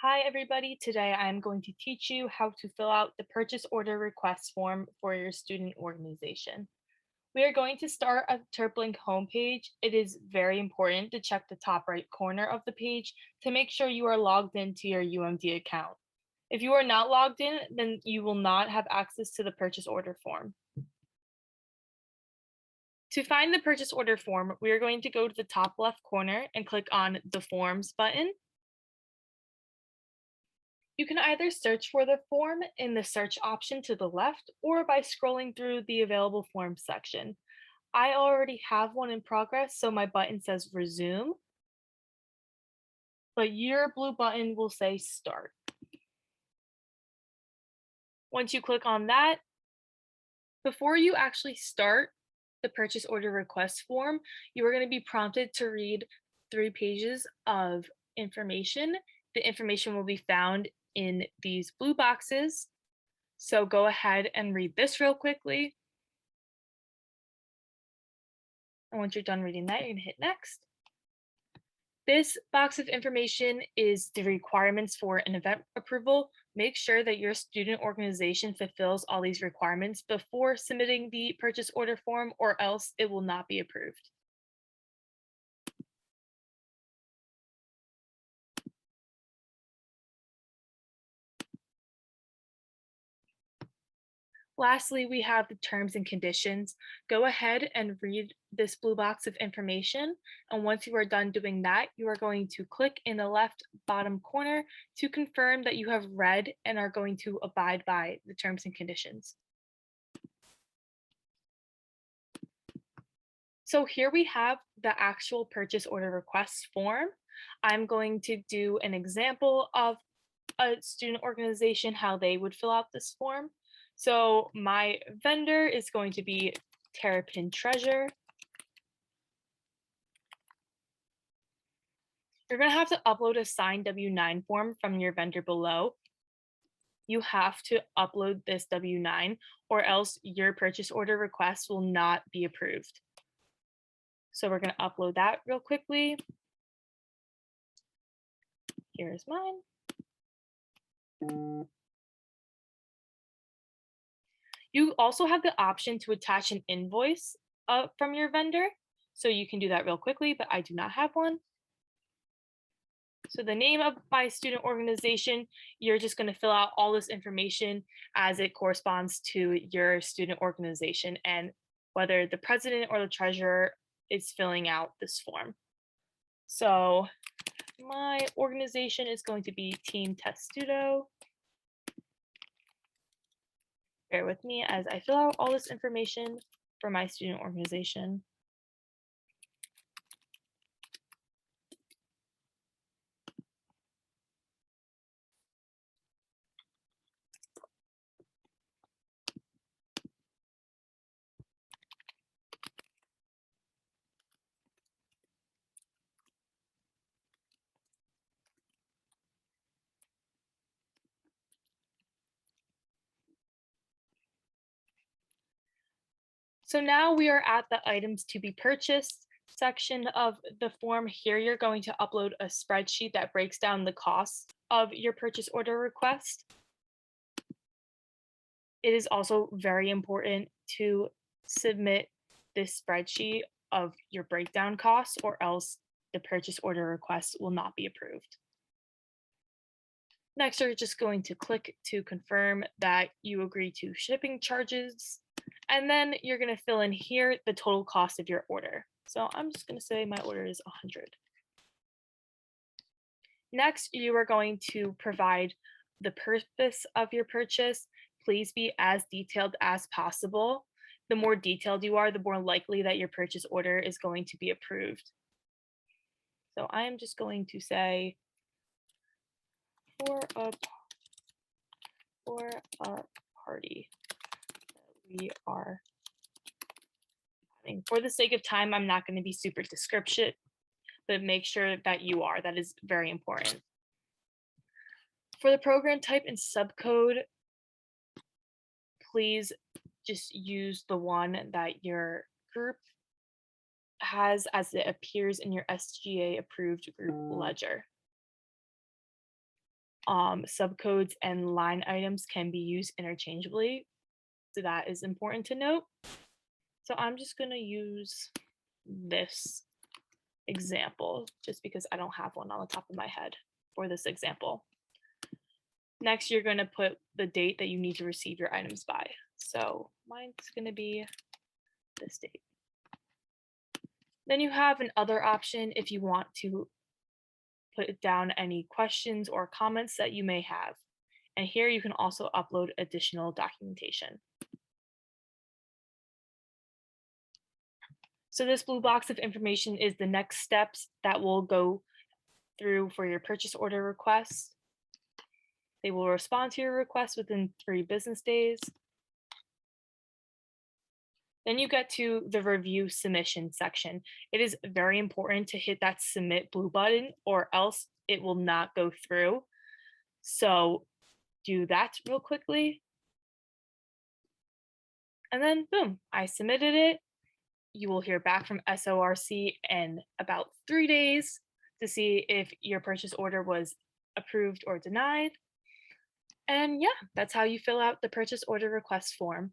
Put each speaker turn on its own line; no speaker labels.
Hi everybody, today I'm going to teach you how to fill out the purchase order request form for your student organization. We are going to start at the TerpLink homepage. It is very important to check the top right corner of the page to make sure you are logged into your UMD account. If you are not logged in, then you will not have access to the purchase order form. To find the purchase order form, we are going to go to the top left corner and click on the Forms button. You can either search for the form in the search option to the left or by scrolling through the available forms section. I already have one in progress, so my button says resume, but your blue button will say start. Once you click on that, before you actually start the purchase order request form, you are going to be prompted to read 3 pages of information. The information will be found in these blue boxes. So go ahead and read this real quickly. And once you're done reading that, you're going to hit next. This box of information is the requirements for an event approval. Make sure that your student organization fulfills all these requirements before submitting the purchase order form, or else it will not be approved. Lastly, we have the terms and conditions. Go ahead and read this blue box of information. And once you are done doing that, you are going to click in the left bottom corner to confirm that you have read and are going to abide by the terms and conditions. So here we have the actual purchase order request form. I'm going to do an example of a student organization, how they would fill out this form. So my vendor is going to be Terrapin Treasure. You're going to have to upload a signed W-9 form from your vendor below. You have to upload this W-9 or else your purchase order request will not be approved. So we're going to upload that real quickly. Here's mine. You also have the option to attach an invoice from your vendor. So you can do that real quickly, but I do not have one. So the name of my student organization, you're just going to fill out all this information as it corresponds to your student organization and whether the president or the treasurer is filling out this form. So my organization is going to be Team Testudo. Bear with me as I fill out all this information for my student organization. So now we are at the items to be purchased section of the form. Here you're going to upload a spreadsheet that breaks down the cost of your purchase order request. It is also very important to submit this spreadsheet of your breakdown costs or else the purchase order request will not be approved. Next, you're just going to click to confirm that you agree to shipping charges. And then you're going to fill in here the total cost of your order. So I'm just going to say my order is 100. Next, you are going to provide the purpose of your purchase. Please be as detailed as possible. The more detailed you are, the more likely that your purchase order is going to be approved. So I am just going to say for a party that we are having. For the sake of time, I'm not going to be super descriptive, but make sure that you are. That is very important. For the program type and subcode, please just use the one that your group has as it appears in your SGA approved group ledger. Subcodes and line items can be used interchangeably, so that is important to note. So I'm just going to use this example just because I don't have one on the top of my head for this example. Next, you're going to put the date that you need to receive your items by. So mine's going to be this date. Then you have an other option if you want to put down any questions or comments that you may have. And here you can also upload additional documentation. So this blue box of information is the next steps that we'll go through for your purchase order request. They will respond to your request within 3 business days. Then you get to the review submission section. It is very important to hit that submit blue button or else it will not go through. So do that real quickly. And then boom, I submitted it. You will hear back from SORC in about 3 days to see if your purchase order was approved or denied. And yeah, that's how you fill out the purchase order request form.